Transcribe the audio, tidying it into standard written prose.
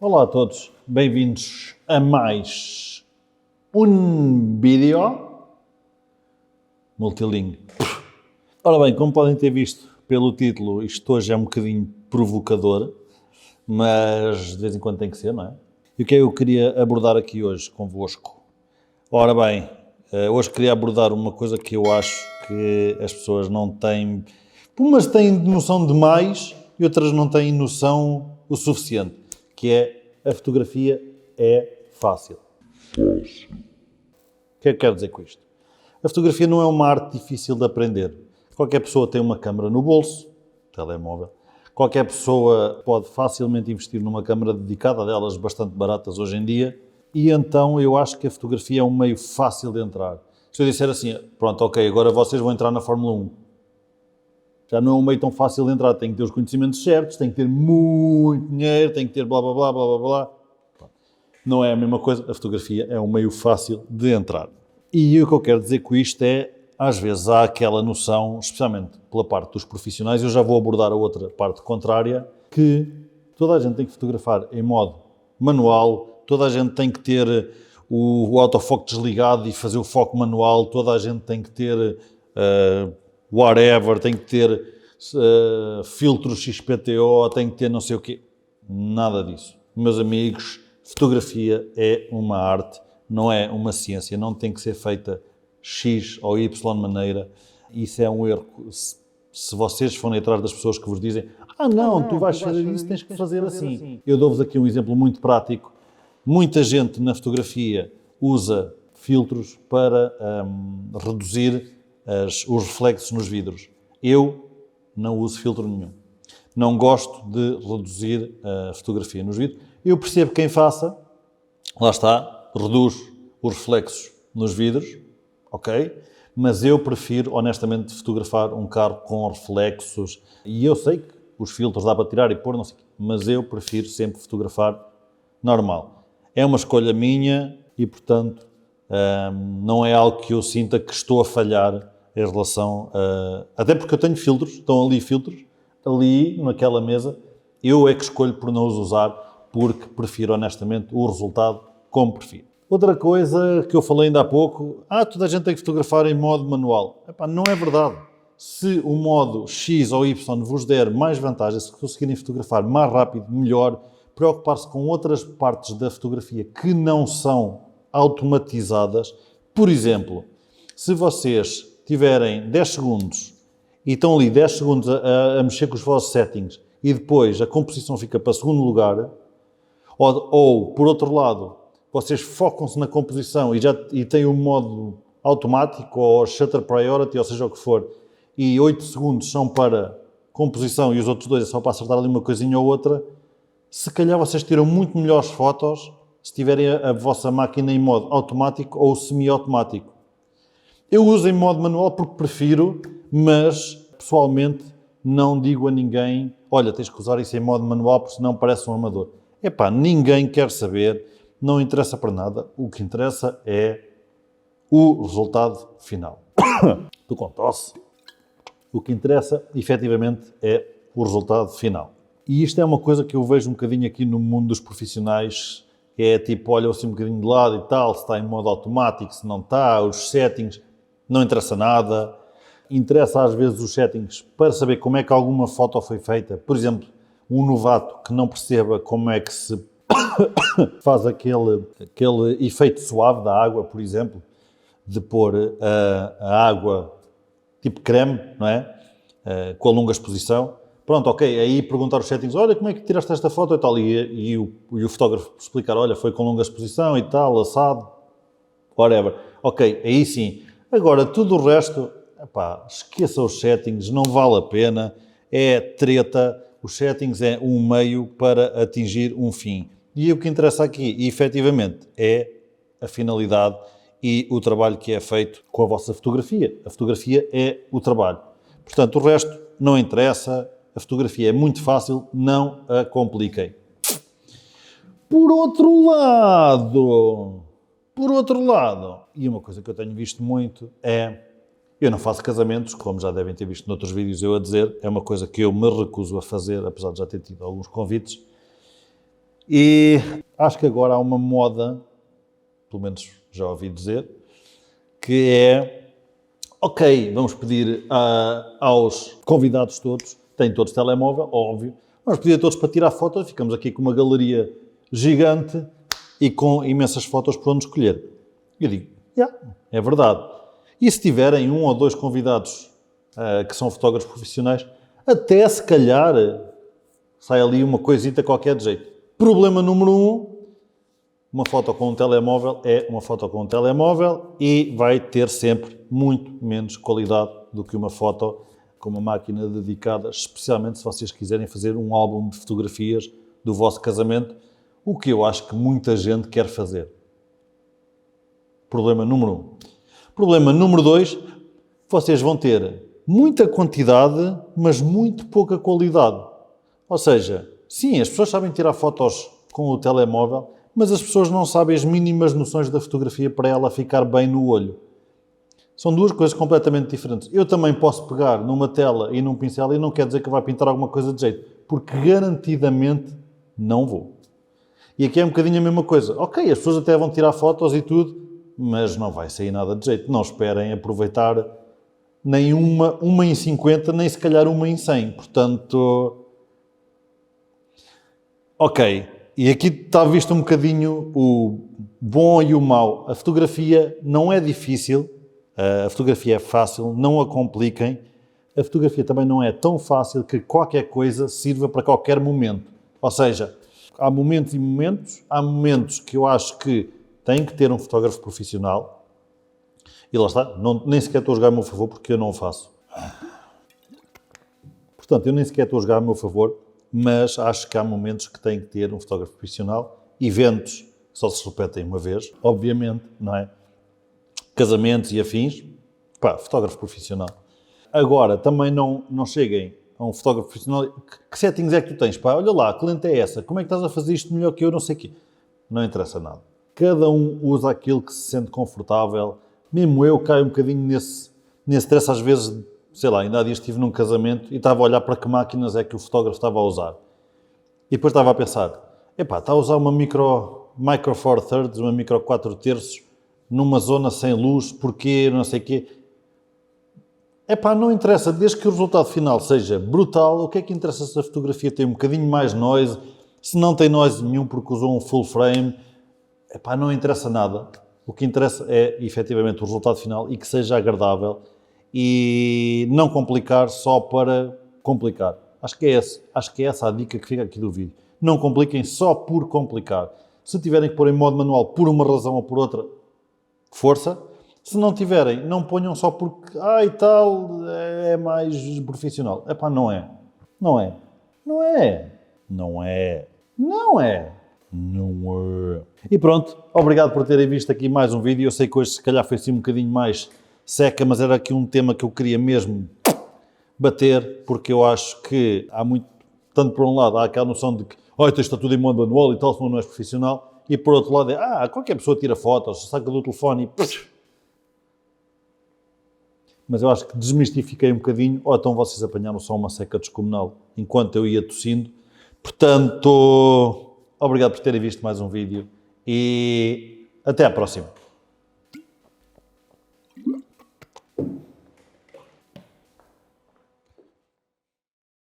Olá a todos, bem-vindos a mais um vídeo multilingue. Ora bem, como podem ter visto pelo título, isto hoje é um bocadinho provocador, mas de vez em quando tem que ser, não é? E o que é que eu queria abordar aqui hoje convosco? Ora bem, hoje queria abordar uma coisa que eu acho que as pessoas não têm, umas têm noção demais e outras não têm noção o suficiente, que é a fotografia é fácil. O que é que quero dizer com isto? A fotografia não é uma arte difícil de aprender. Qualquer pessoa tem uma câmera no bolso, telemóvel. Qualquer pessoa pode facilmente investir numa câmera dedicada, delas bastante baratas hoje em dia, e então eu acho que a fotografia é um meio fácil de entrar. Se eu disser assim, pronto, ok, agora vocês vão entrar na Fórmula 1, já não é um meio tão fácil de entrar, tem que ter os conhecimentos certos, tem que ter muito dinheiro, tem que ter blá blá blá blá blá blá. Não é a mesma coisa, a fotografia é um meio fácil de entrar. E o que eu quero dizer com isto é, às vezes há aquela noção, especialmente pela parte dos profissionais, eu já vou abordar a outra parte contrária, que toda a gente tem que fotografar em modo manual, toda a gente tem que ter o autofoco desligado e fazer o foco manual, toda a gente tem que ter whatever, tem que ter filtros XPTO, tem que ter não sei o quê. Nada disso. Meus amigos, fotografia é uma arte, não é uma ciência, não tem que ser feita X ou Y maneira. Isso é um erro. Se vocês forem atrás das pessoas que vos dizem não, tu vais fazer isso, tens que fazer assim. Eu dou-vos aqui um exemplo muito prático. Muita gente na fotografia usa filtros para reduzir os reflexos nos vidros. Eu não uso filtro nenhum. Não gosto de reduzir a fotografia nos vidros. Eu percebo quem faça, lá está, reduz os reflexos nos vidros, ok? Mas eu prefiro, honestamente, fotografar um carro com reflexos. E eu sei que os filtros dá para tirar e pôr, não sei o quê, mas eu prefiro sempre fotografar normal. É uma escolha minha e, portanto, não é algo que eu sinta que estou a falhar em relação a... Até porque eu tenho filtros, estão ali filtros, ali naquela mesa, eu é que escolho por não os usar, porque prefiro honestamente o resultado como prefiro. Outra coisa que eu falei ainda há pouco, toda a gente tem que fotografar em modo manual. Epá, não é verdade. Se o modo X ou Y vos der mais vantagens, se conseguirem fotografar mais rápido, melhor, preocupar-se com outras partes da fotografia que não são automatizadas. Por exemplo, se vocês tiverem 10 segundos e estão ali 10 segundos a mexer com os vossos settings e depois a composição fica para segundo lugar, ou por outro lado, vocês focam-se na composição e têm um modo automático ou shutter priority, ou seja o que for, e 8 segundos são para composição e os outros 2 é só para acertar ali uma coisinha ou outra, se calhar vocês tiram muito melhores fotos se tiverem a vossa máquina em modo automático ou semi-automático. Eu uso em modo manual porque prefiro, mas pessoalmente não digo a ninguém, olha, tens que usar isso em modo manual porque senão parece um amador. Epá, ninguém quer saber, não interessa para nada, o que interessa é o resultado final. Estou com tosse. O que interessa, efetivamente, é o resultado final. E isto é uma coisa que eu vejo um bocadinho aqui no mundo dos profissionais, que é tipo, olha assim um bocadinho de lado e tal, se está em modo automático, se não está, os settings, não interessa nada. Interessa às vezes os settings para saber como é que alguma foto foi feita. Por exemplo, um novato que não perceba como é que se faz aquele efeito suave da água, por exemplo, de pôr a água tipo creme, não é? Com a longa exposição. Pronto, ok, aí perguntar os settings, olha, como é que tiraste esta foto e tal, e o fotógrafo explicar, olha, foi com longa exposição e tal, assado, whatever. Ok, aí sim. Agora, tudo o resto, esqueça os settings, não vale a pena, é treta, os settings é um meio para atingir um fim. E o que interessa aqui, efetivamente, é a finalidade e o trabalho que é feito com a vossa fotografia. A fotografia é o trabalho. Portanto, o resto não interessa, a fotografia é muito fácil, não a compliquem. Por outro lado, e uma coisa que eu tenho visto muito é, eu não faço casamentos, como já devem ter visto noutros vídeos eu a dizer, é uma coisa que eu me recuso a fazer, apesar de já ter tido alguns convites. E acho que agora há uma moda, pelo menos já ouvi dizer, que é, ok, vamos pedir aos convidados todos, têm todos telemóvel, óbvio, vamos pedir a todos para tirar fotos, ficamos aqui com uma galeria gigante e com imensas fotos para onde escolher. Eu digo, é verdade. E se tiverem um ou dois convidados que são fotógrafos profissionais, até se calhar sai ali uma coisita qualquer de jeito. Problema número 1, uma foto com um telemóvel é uma foto com um telemóvel e vai ter sempre muito menos qualidade do que uma foto com uma máquina dedicada, especialmente se vocês quiserem fazer um álbum de fotografias do vosso casamento, o que eu acho que muita gente quer fazer. Problema número 1. Problema número 2, vocês vão ter muita quantidade, mas muito pouca qualidade. Ou seja, sim, as pessoas sabem tirar fotos com o telemóvel, mas as pessoas não sabem as mínimas noções da fotografia para ela ficar bem no olho. São duas coisas completamente diferentes. Eu também posso pegar numa tela e num pincel e não quer dizer que vai pintar alguma coisa de jeito, porque garantidamente não vou. E aqui é um bocadinho a mesma coisa. Ok, as pessoas até vão tirar fotos e tudo, mas não vai sair nada de jeito. Não esperem aproveitar nem uma em 50, nem se calhar uma em 100. Portanto, ok. E aqui está visto um bocadinho o bom e o mau. A fotografia não é difícil, a fotografia é fácil, não a compliquem. A fotografia também não é tão fácil que qualquer coisa sirva para qualquer momento. Ou seja, há momentos e momentos. Há momentos que eu acho que tem que ter um fotógrafo profissional. E lá está, nem sequer estou a jogar a meu favor porque eu não o faço. Portanto, eu nem sequer estou a jogar a meu favor, mas acho que há momentos que tem que ter um fotógrafo profissional. Eventos só se repetem uma vez, obviamente, não é? Casamentos e afins, fotógrafo profissional. Agora, também não cheguem a um fotógrafo profissional. Que settings é que tu tens? Olha lá, a cliente é essa, como é que estás a fazer isto melhor que eu, não sei o quê. Não interessa nada. Cada um usa aquilo que se sente confortável. Mesmo eu caio um bocadinho nesse stress às vezes. Sei lá, ainda há dias estive num casamento e estava a olhar para que máquinas é que o fotógrafo estava a usar. E depois estava a pensar, está a usar uma micro 4/3, uma micro 4/3, numa zona sem luz, porquê, não sei o quê. Não interessa, desde que o resultado final seja brutal, o que é que interessa se a fotografia tem um bocadinho mais noise, se não tem noise nenhum porque usou um full frame, não interessa nada. O que interessa é, efetivamente, o resultado final e que seja agradável. E não complicar só para complicar. Acho que é essa a dica que fica aqui do vídeo. Não compliquem só por complicar. Se tiverem que pôr em modo manual por uma razão ou por outra, força. Se não tiverem, não ponham só porque, e tal, é mais profissional. Não é. Não é. Não é. Não é. Não é. Não é. E pronto, obrigado por terem visto aqui mais um vídeo. Eu sei que hoje se calhar foi assim um bocadinho mais seca, mas era aqui um tema que eu queria mesmo bater, porque eu acho que há muito, tanto por um lado há aquela noção de que isto está tudo em modo manual e tal, se não és profissional, e por outro lado qualquer pessoa tira fotos, saca do telefone e... Mas eu acho que desmistifiquei um bocadinho, ou então vocês apanharam só uma seca descomunal enquanto eu ia tossindo. Portanto, obrigado por terem visto mais um vídeo e até à próxima.